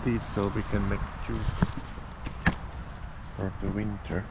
these so we can make juice for the winter.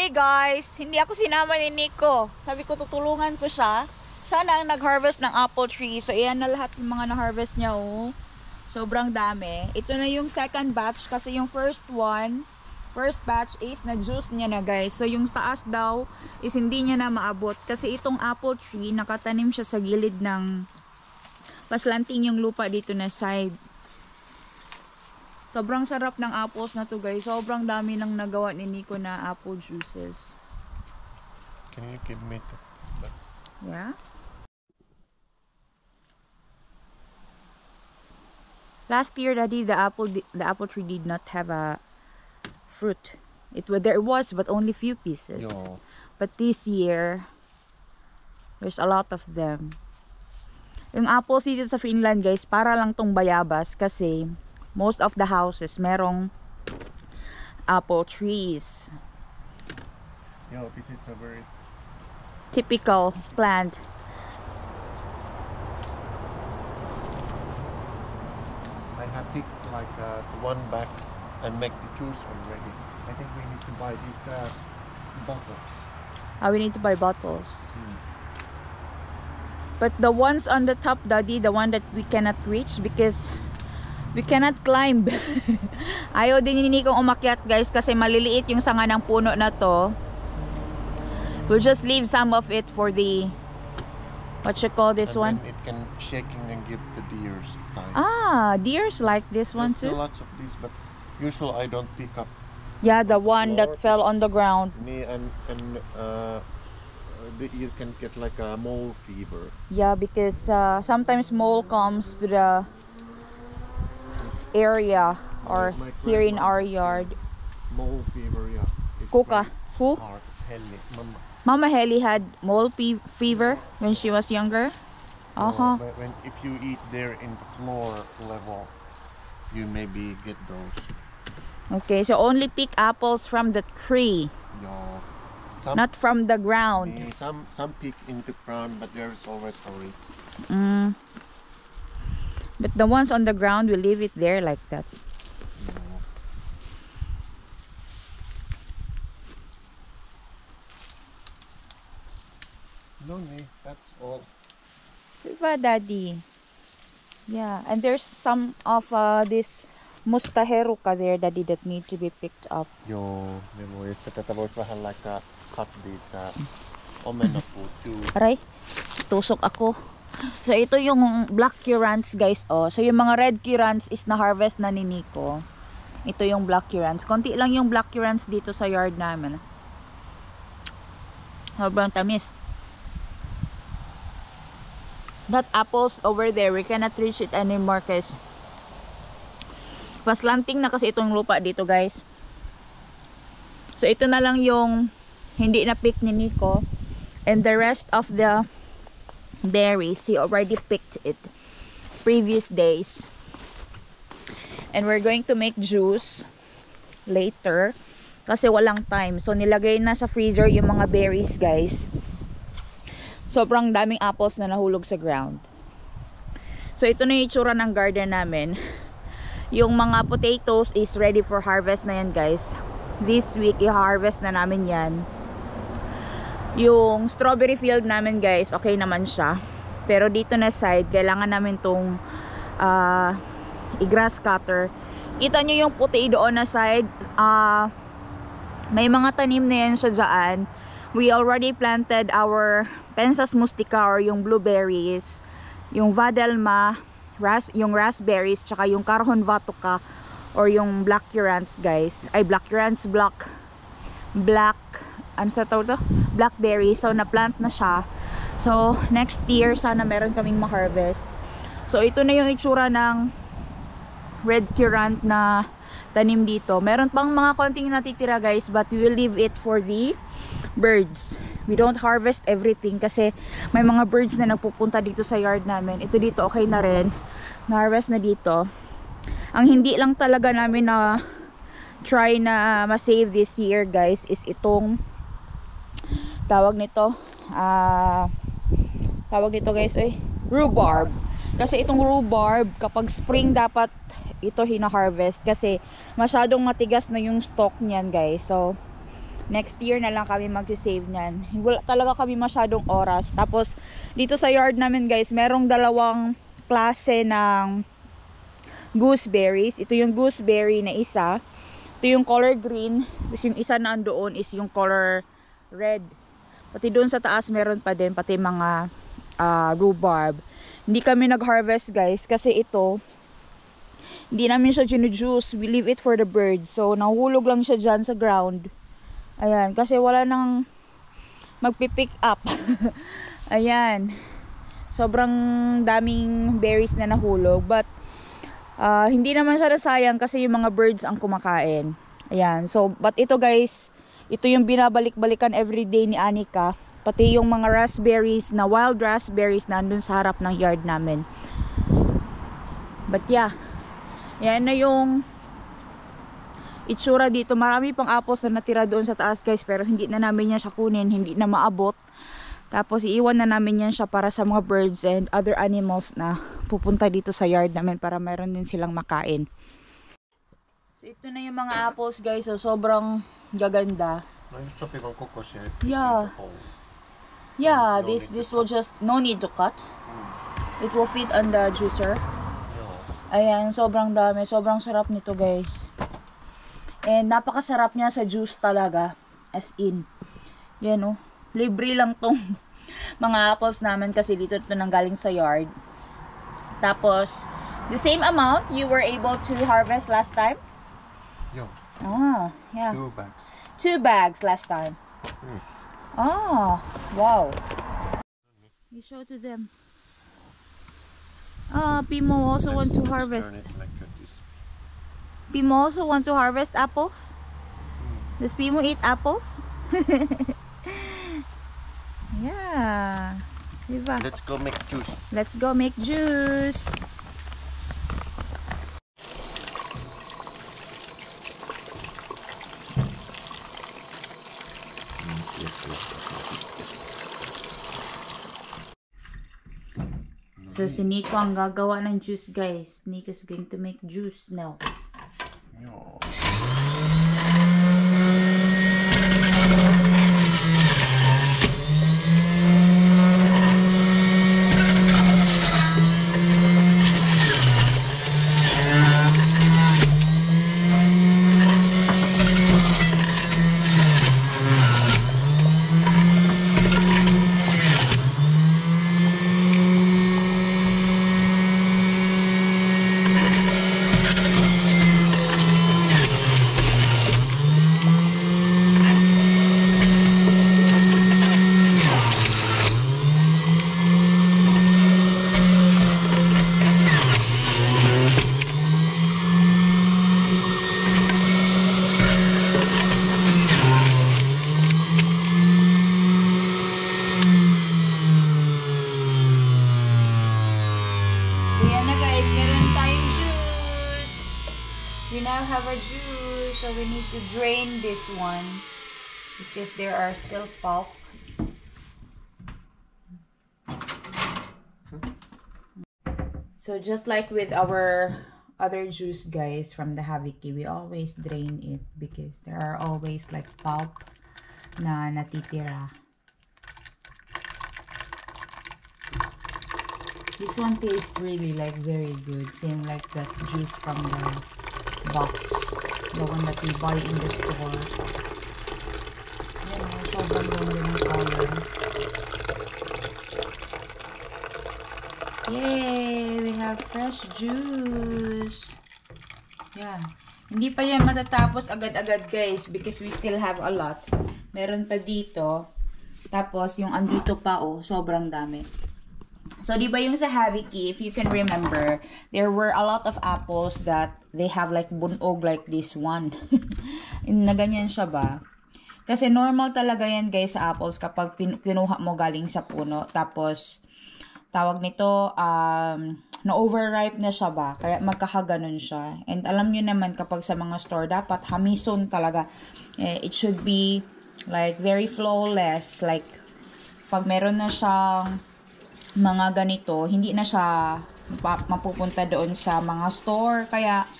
Hey guys, hindi ako sinama ni Nico. Sabi ko tutulungan ko siya. Siya na ang nag-harvest ng apple tree. So ayan na lahat ng mga na-harvest niya, oh. Sobrang dami. Ito na yung second batch kasi yung first batch is na-juice niya na, guys. So yung taas daw is hindi niya na maabot kasi itong apple tree nakatanim siya sa gilid ng paslanting yung lupa dito na side. Sobrang sarap ng apples na to, guys. Sobrang dami nang nagawa ni Nico na apple juices. Can you give me that? Yeah. Last year, Daddy, the apple tree did not have a fruit. There was, but only few pieces. Yo. But this year, there's a lot of them. Yung apples dito sa Finland, guys, para lang tong bayabas kasi most of the houses merong apple trees. Yo, this is a very typical plant. I have picked like one bag and make the juice already. I think we need to buy this Bottles. We need to buy bottles. Hmm. But the ones on the top, Daddy, the one that we cannot reach because we cannot climb. Ayaw din ni Nico umakyat, guys, kasi maliliit yung sanga ng puno na to. We'll just leave some of it for the, what you call this one? Then it can shaking and give the deers time. Ah, deers like this one There's too? still lots of these, but usually I don't pick up. Yeah, the one that fell on the ground. You can get like a mole fever. Yeah, because sometimes mole comes to the area or My here in grandma our yard. Mole fever, yeah. It's Kuka, very who? hard. Heli, mama. Mama Heli had mole fever when she was younger. Uh-huh. But if you eat there in the floor level, you maybe get those. Okay, so only pick apples from the tree, Yeah. not from the ground. Some peek into ground, but there's always worries. But the ones on the ground, we leave it there like that. No, that's all. Diba, Daddy? Yeah, and there's some of this mustaheruka there, Daddy, that need to be picked up. Joo, että tätä voisi vähän like cut these omenapuut too. Aray, tusok ako. So, ito yung black currants, guys. Oh. So, yung mga red currants is na-harvest na ni Nico. Ito yung black currants. Konti lang yung black currants dito sa yard namin. Sobrang tamis. That apples over there, we cannot reach it anymore guys. Paslanting na kasi itong lupa dito, guys. So, ito na lang yung hindi na-pick ni Nico. And the rest of the berries, he already picked it previous days. And we're going to make juice later kasi walang time. So, nilagay na sa freezer yung mga berries, guys. Sobrang daming apples na nahulog sa ground. So, ito na yung itsura ng garden namin. Yung mga potatoes is ready for harvest na yan, guys. This week, i-harvest na namin yan. Yung strawberry field namin, guys, okay naman siya. Pero dito na side, kailangan namin tong i-grass cutter. Kita nyo yung puti doon na side. May mga tanim na yan siya dyan. We already planted our Pensas mustica or yung blueberries, yung vadelma, yung raspberries, tsaka yung Carhon vatuka or yung black currants, guys. Ay, black currants, ano sa tawag to? Blackberry. So, na-plant na siya. So, next year, sana meron kaming ma-harvest. So, ito na yung itsura ng red currant na tanim dito. Meron pang mga konting natitira, guys, but we will leave it for the birds. We don't harvest everything kasi may mga birds na nagpupunta dito sa yard namin. Ito dito, okay na rin. Na-harvest na dito. Ang hindi lang talaga namin na try na ma-save this year, guys, is itong tawag nito guys, rhubarb. Kasi itong rhubarb, kapag spring dapat ito hina-harvest kasi masyadong matigas na yung stalk niyan, guys. So, next year na lang kami mag-save niyan. Wala talaga kami masyadong oras. Tapos, dito sa yard namin, guys, merong dalawang klase ng gooseberries. Ito yung gooseberry na isa. Ito yung color green. Tapos yung isa na andoon is yung color red. Pati doon sa taas meron pa din, pati mga rhubarb. Hindi kami nag-harvest, guys, kasi ito hindi namin siya ginu-juice. We leave it for the birds. So, nahulog lang siya dyan sa ground. Ayan, kasi wala nang magpipick up. Ayan. Sobrang daming berries na nahulog. But, hindi naman siya nasayang kasi yung mga birds ang kumakain. Ayan. So, but ito, guys, ito yung binabalik-balikan everyday ni Anika. Pati yung mga raspberries na wild raspberries na andun sa harap ng yard namin. But yeah, yan na yung itsura dito. Marami pang apples na natira doon sa taas, guys, pero hindi na namin yan siya kunin, hindi na maabot. Tapos iiwan na namin yan siya para sa mga birds and other animals na pupunta dito sa yard namin para meron din silang makain. So ito na yung mga apples, guys. So sobrang gaganda. No just sopivan kokoisia. Yeah. Yeah, this will just, no need to cut. It will fit on the juicer. Ayan, sobrang dami. Sobrang sarap nito, guys. And napakasarap niya sa juice talaga. As in. Yan, oh. Libre lang tong mga apples namin kasi dito ito nanggaling sa yard. Tapos, the same amount you were able to harvest last time? Yeah. Ah, yeah. 2 bags. 2 bags last time. Ah, wow. You show to them. Ah, Pimo also want to harvest. Pimo also want to harvest apples? Does Pimo eat apples? Yeah. Diba? Let's go make juice. Let's go make juice. So, si Nico ang gagawa ng juice, guys. Nico's going to make juice now. We now have a juice, so we need to drain this one because there are still pulp. So just like with our other juice, guys, from the Haviki, we always drain it because there are always like pulp na natitira. This one tastes really like very good, same like that juice from the box, the one that we buy in the store. Ayan, sobrang ganda ng color. Yay! We have fresh juice. Yeah. Hindi pa yan matatapos agad-agad, guys, because we still have a lot. Meron pa dito. Tapos, yung andito pa, oh, sobrang dami. So, di ba yung sa Haviki, if you can remember, there were a lot of apples that they have like bunog like this one. Na ganyan siya ba? Kasi normal talaga yan, guys, sa apples kapag kinuha mo galing sa puno. Tapos, tawag nito, na-overripe na siya ba? Kaya magkakaganon siya. And alam nyo naman, kapag sa mga store, dapat hamison talaga. It should be like very flawless. Like, pag meron na siyang mga ganito, hindi na siya mapupunta doon sa mga store. Kaya,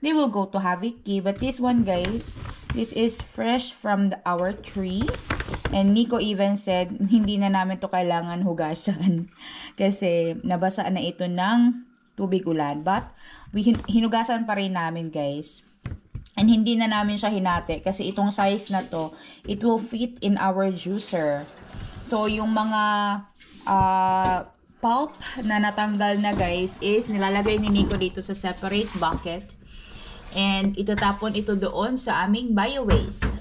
they will go to Haviki. But this one, guys, this is fresh from our tree. And Nico even said, hindi na namin to kailangan hugasan. Kasi, nabasa na ito ng tubig ulan. But, hinugasan pa rin namin, guys. And hindi na namin siya hinati. Kasi itong size na to, it will fit in our juicer. So, yung mga pulp na natanggal na, guys, is nilalagay ni Nico dito sa separate bucket. And itatapon ito doon sa aming bio-waste.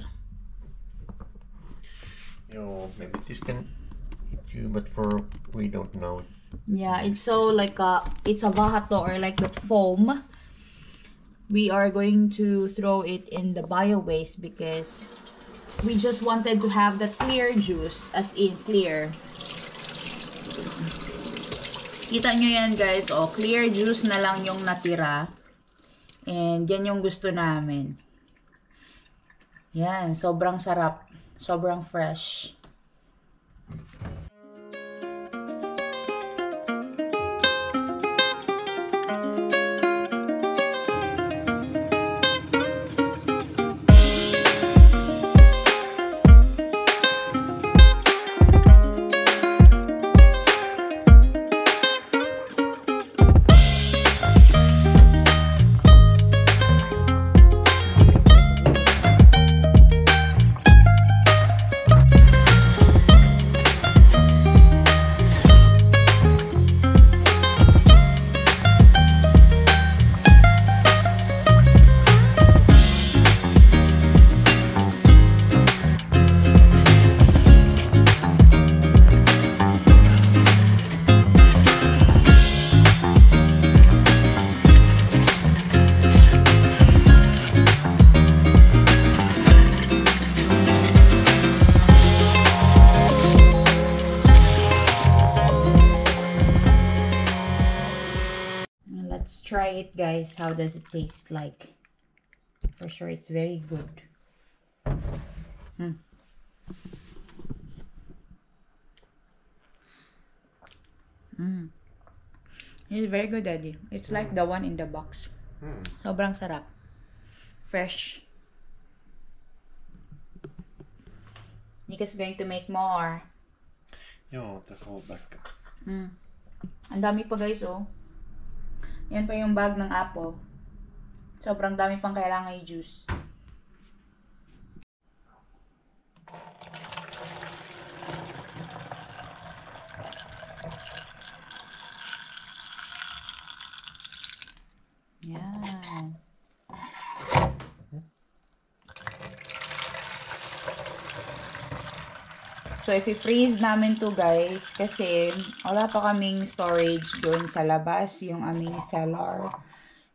Maybe this can hit you, but we don't know. Yeah, it's so like it's a bahato or like the foam. We are going to throw it in the bio-waste because we just wanted to have the clear juice, as in clear. Kita nyo yan, guys. Oh, clear juice na lang yung natira. And yan yung gusto namin. Yan, sobrang sarap. Sobrang fresh. Let's try it, guys. How does it taste like? For sure, it's very good. It's very good, Daddy. It's like the one in the box. Sobrang sarap. Fresh. Nico's going to make more. Joo, the whole back. Ang dami pa, guys, oh. Yan pa yung bag ng apple. Sobrang dami pang kailangan i-juice. Yan. So, if i-freeze namin to, guys, kasi wala pa kaming storage doon sa labas, yung aming cellar.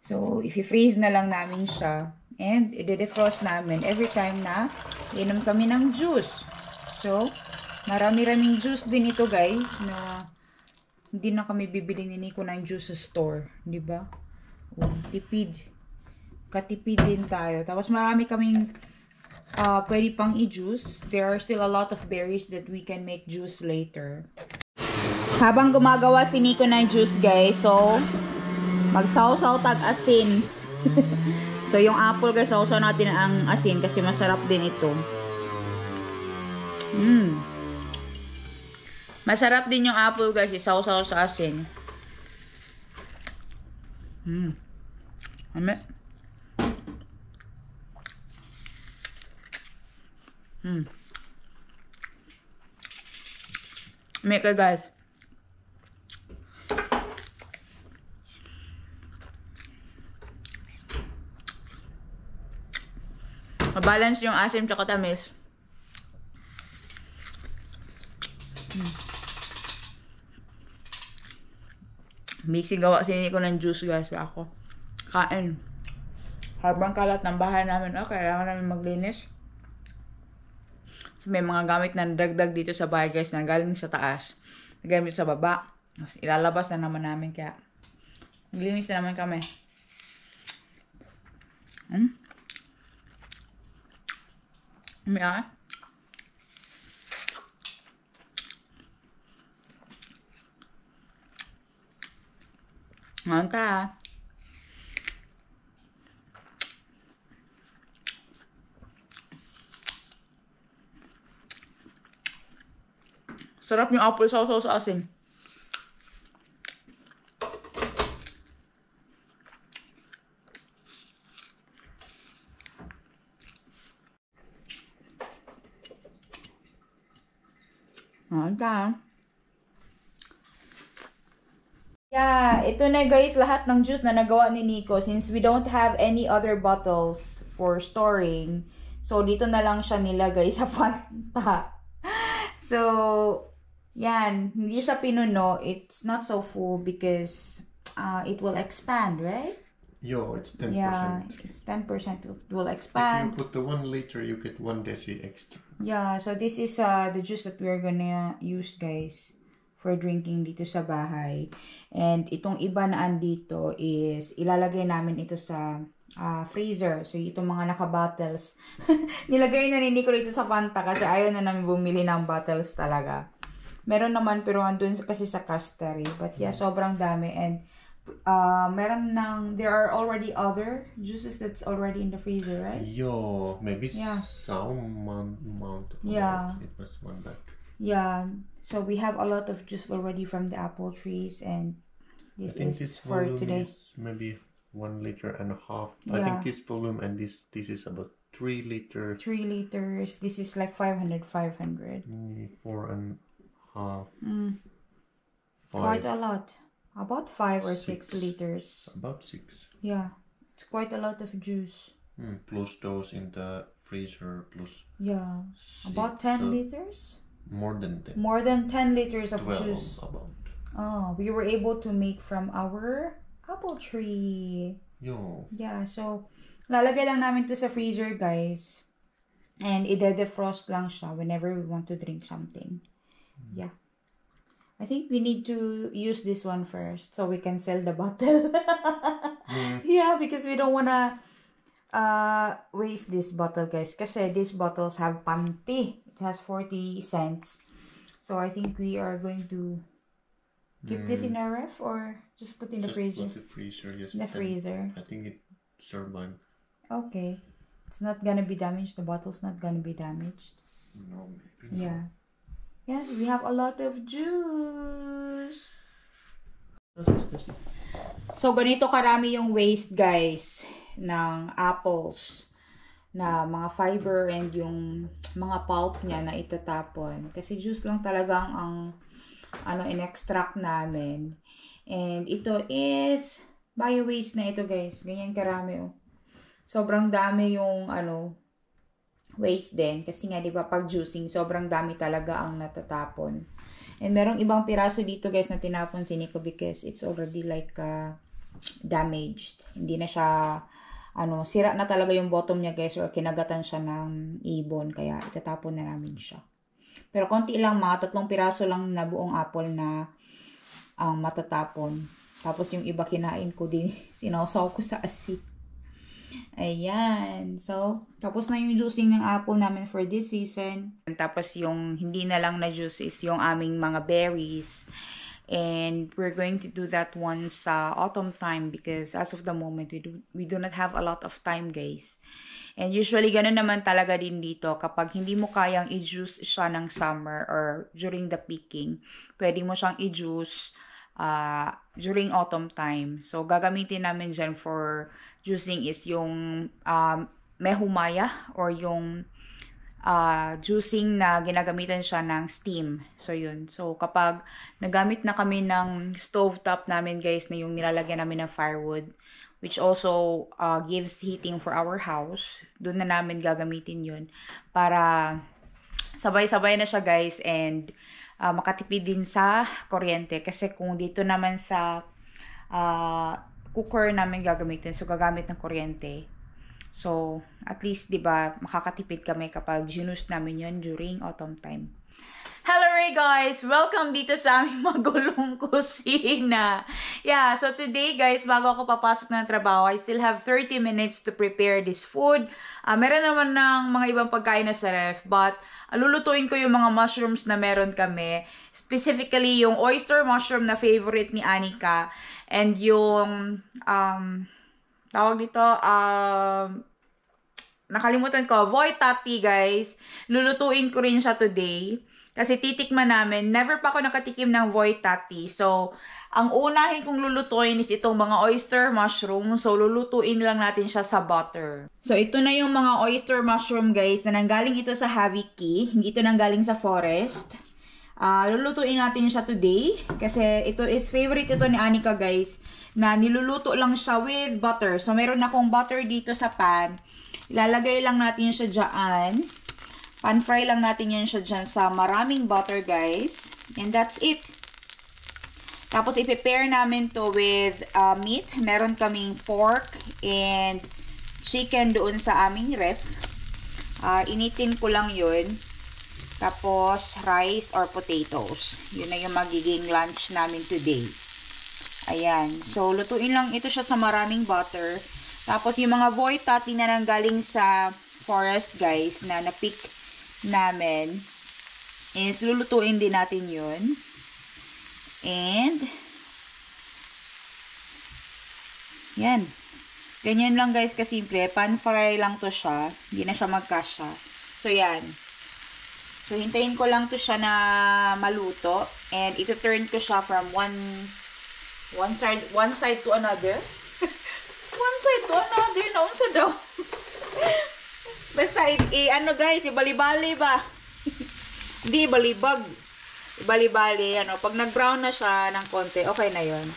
So, if i-freeze na lang namin siya, and i-defrost namin every time na inom kami ng juice. So, marami-raming juice din ito, guys, na hindi na kami bibili ni Nico ng juice sa store. Diba? Tipid. Katipid din tayo. Tapos, marami kaming pwede pang i-juice. There are still a lot of berries that we can make juice later. Habang gumagawa si Nico ng juice, guys, so magsaw-saw tag-asin. So, yung apple, guys, sausaw natin ang asin kasi masarap din ito. Masarap din yung apple, guys, isaw-saw sa asin. Ame. Make it, guys. Mabalance yung asim tsaka tamis. Mixing gawa sini ko ng juice, guys. Ako. Kain. Habang kalat ng bahay namin. Kailangan namin maglinis. May mga gamit na dagdag dito sa bahay, guys, na galing sa taas. Gamit sa baba. Ilalabas na naman namin, kaya maglinis na naman kami. Mantap. Sarap yung apple sauce sa asin. Mantap. Yeah, ito na, guys, lahat ng juice na nagawa ni Nico. Since we don't have any other bottles for storing, so dito na lang siya nilagay sa Fanta. So, yan, hindi siya pinuno. It's not so full because it will expand, right? Yo, it's 10%. Yeah, it's 10%. It will expand. If you put the 1 liter, you get 1 deci extra. Yeah, so this is the juice that we're gonna use, guys, for drinking dito sa bahay. And itong iba na andito is ilalagay namin ito sa freezer. So, itong mga naka-bottles. Nilagay na ni Nico dito sa Fanta kasi ayaw na namin bumili ng bottles talaga. Meron naman pero andun kasi sa castery. But yeah, sobrang dami. And there are already other juices that's already in the freezer, right? Yo, maybe some amount of it was 1 bag. Yeah, so we have a lot of juice already from the apple trees, and this is for today. Is maybe 1.5 liters. I think this volume and this is about 3 liters. 3 liters. This is like 500. 4.5. 5. Quite a lot. About 5 or 6 liters. About 6. Yeah, it's quite a lot of juice. Plus those in the freezer, plus. Yeah, about 10 liters. More than 10. More than 10 liters of 12 juice. About. Oh, we were able to make from our apple tree. Yo. Yeah, so lalagay lang namin to sa freezer, guys. And i-defrost lang siya whenever we want to drink something. Yeah. I think we need to use this one first so we can sell the bottle. Yeah, because we don't wanna waste this bottle, guys. Kasi these bottles have panty. It has 40 cents. So I think we are going to keep this in our ref or just put in the freezer? Put the freezer, yes. In the freezer. I think it survived. Okay. It's not gonna be damaged. The bottle's not gonna be damaged. No, maybe. Yeah. Yes, we have a lot of juice. So, ganito karami yung waste, guys, ng apples na mga fiber and yung mga pulp niya na itatapon. Kasi juice lang talagang ang in-extract namin. And ito is bio-waste na ito, guys. Ganyan karami, oh. Sobrang dami yung waste din. Kasi nga, di ba, pag juicing, sobrang dami talaga ang natatapon. And merong ibang piraso dito, guys, na tinapon si Nico because it's already like damaged. Hindi na siya, sira na talaga yung bottom niya, guys, or kinagatan siya ng ibon. Kaya itatapon na namin siya. Pero konti lang, mga 3 piraso lang na buong apple na ang matatapon. Tapos yung iba kinain ko din, sinawsaw ko sa asin. Ayan. So, tapos na yung juicing ng apple namin for this season. Tapos yung hindi na lang na juice is yung aming mga berries. And we're going to do that once autumn time because as of the moment, we do not have a lot of time, guys. And usually, ganun naman talaga din dito. Kapag hindi mo kayang i-juice siya ng summer or during the picking, pwede mo siyang i-juice during autumn time. So, gagamitin namin dyan for juicing is yung mehumaya or yung juicing na ginagamitan siya ng steam. So, yun. So, kapag nagamit na kami ng stovetop namin, guys, na yung nilalagyan namin ng firewood, which also gives heating for our house, doon na namin gagamitin yun para sabay-sabay na siya, guys, and makatipid din sa kuryente. Kasi kung dito naman sa cooker namin gagamitin, so gagamit ng kuryente. So, at least, di ba, makakatipid kami kapag ginus namin yun during autumn time. Hello guys! Welcome dito sa aming magulong kusina. Yeah, so today guys, bago ako papasok ng trabaho, I still have 30 minutes to prepare this food. Meron naman ng mga ibang pagkain na sa ref, but lulutuin ko yung mga mushrooms na meron kami. Specifically, yung oyster mushroom na favorite ni Anika. And yung, tawag dito, nakalimutan ko, voy tati guys. Lulutuin ko rin siya today. Kasi titikman namin, never pa ako nakatikim ng voy tati. So, ang unahin kong lulutuin is itong mga oyster mushroom. So, lulutuin lang natin siya sa butter. So, ito na yung mga oyster mushroom, guys, na nanggaling ito sa Haviki. Hindi ito nanggaling sa forest. Lulutuin natin siya today. Kasi ito is favorite ito ni Anika, guys, na niluluto lang siya with butter. So, meron akong butter dito sa pan. Ilalagay lang natin siya dyan. Pan-fry lang natin yan siya dyan sa maraming butter, guys. And that's it. Tapos, i-prepare namin to with meat. Meron kaming pork and chicken doon sa aming ref. Initin ko lang yun. Tapos, rice or potatoes. Yun na yung magiging lunch namin today. Ayan. So, lutuin lang ito siya sa maraming butter. Tapos, yung mga voy tati na nanggaling sa forest, guys, na na-pick namin, is lulutuin din natin yun. And, yan. Ganyan lang, guys, kasimple. Pan-fry lang to siya. Hindi na siya magkasya. So, yan. So, hintayin ko lang to siya na maluto. And, ito-turn ko siya from one side to another. One side to another. Naunsa daw. Basta, ano guys, ibali-bali ba? Hindi, ibalibag. Ibali-bali, pag nag-brown na siya ng konti, okay na yon.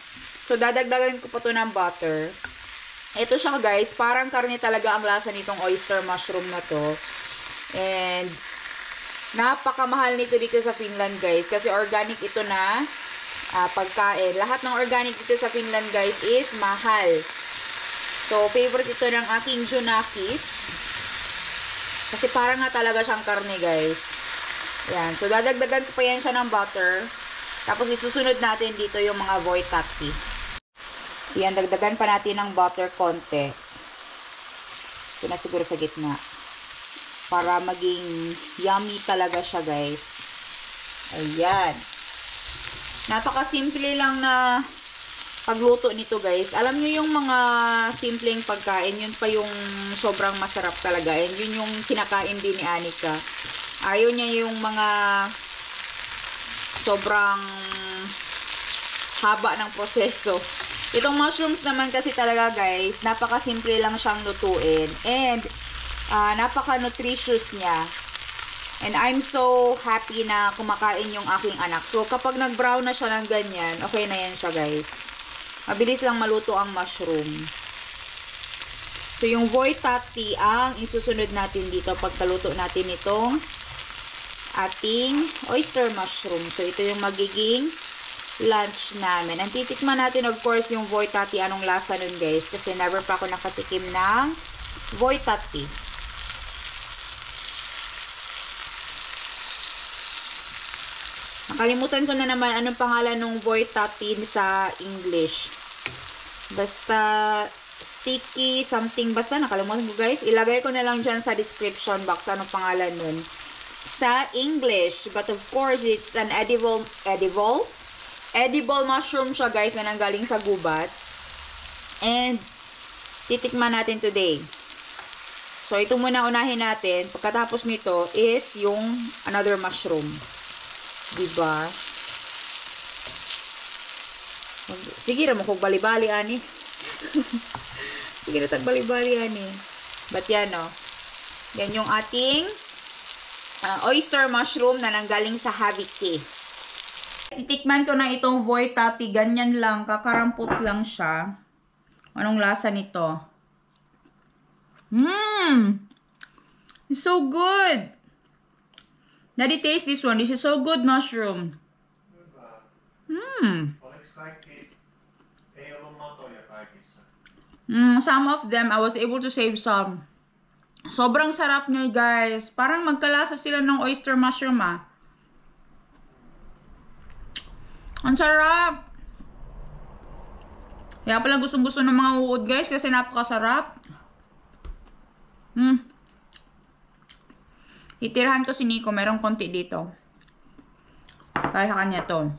So, dadagdagan ko pa to ng butter. Ito siya guys, parang karne talaga ang lasa nitong oyster mushroom na to. And, napakamahal nito dito sa Finland, guys. Kasi organic ito na pagkain. Lahat ng organic dito sa Finland, guys, is mahal. So, favorite ito ng aking Junakis. Kasi parang nga talaga siyang karne, guys. Ayan. So, dadagdagan ko pa yan siya ng butter. Tapos isusunod natin dito yung mga voitaki. Yan, dagdagan pa natin ng butter konti. Ito na siguro sa gitna. Para maging yummy talaga siya, guys. Ayan. Napakasimple lang na pagluto nito, guys. Alam nyo yung mga simpleng pagkain, yun pa yung sobrang masarap talaga. And yun yung kinakain din ni Anika. Ayaw niya yung mga sobrang haba ng proseso. Itong mushrooms naman kasi talaga, guys, napakasimple lang siyang lutuin. And napaka-nutritious niya. And I'm so happy na kumakain yung aking anak. So, kapag nag-brown na siya ng ganyan, okay na yan siya, guys. Mabilis lang maluto ang mushroom. So, yung voitaki ang isusunod natin dito pagkaluto natin itong ating oyster mushroom. So, ito yung magiging lunch namin. Ang titikman natin, of course, yung voitaki. Anong lasa nun, guys? Kasi never pa ako nakatikim ng voitaki. Nakalimutan ko na naman anong pangalan ng voitaki sa English. Basta sticky something. Basta nakalimutan ko, guys. Ilagay ko na lang dyan sa description box anong pangalan nun sa English. But of course, it's an edible mushroom siya, guys, na nanggaling sa gubat. And titikman natin today. So, ito muna unahin natin. Pagkatapos nito is yung another mushroom. Diba? Sige na mo kung bali-bali, ani. Sige na tag-bali-bali, ani. But yan, no. Yan yung ating oyster mushroom na nanggaling sa Haviki. Titikman ko na itong voitaki. Ganyan lang. Kakarampot lang siya. Anong lasa nito? It's so good. Daddy, taste this one. This is so good mushroom. Some of them, I was able to save some. Sobrang sarap niya, guys. Parang magkalasa sila ng oyster mushroom, ah. Ang sarap. Kaya pala gustong-gusto ng mga uod, guys, kasi napakasarap. Itirahan ko si Nico. Merong konti dito. Kaya sa kanya to.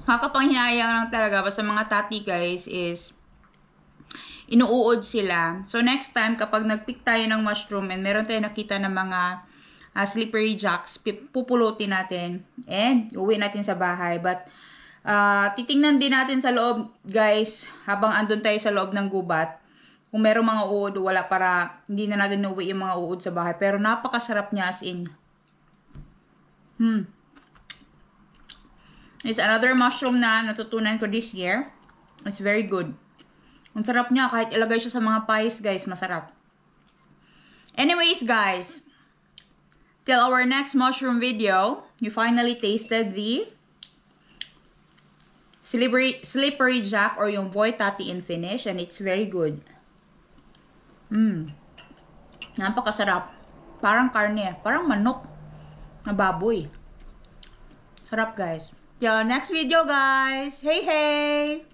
Kakapanghinayang lang talaga. Basta mga tati, guys, is inuuod sila. So, next time, kapag nagpick tayo ng mushroom and meron tayo nakita ng mga slippery jacks, pupulutin natin. And, uwi natin sa bahay. But, titingnan din natin sa loob, guys, habang andun tayo sa loob ng gubat. Kung merong mga uod o wala, para hindi na natin uwi yung mga uod sa bahay. Pero napakasarap niya, as in. It's another mushroom na natutunan ko this year. It's very good. Ang sarap niya. Kahit ilagay siya sa mga pies, guys, masarap. Anyways, guys. Till our next mushroom video, you finally tasted the slippery jack or yung voitaki in finish. And it's very good. Napakasarap. Parang karne. Parang manok na baboy. Sarap, guys. Till next video, guys. Hey, hey!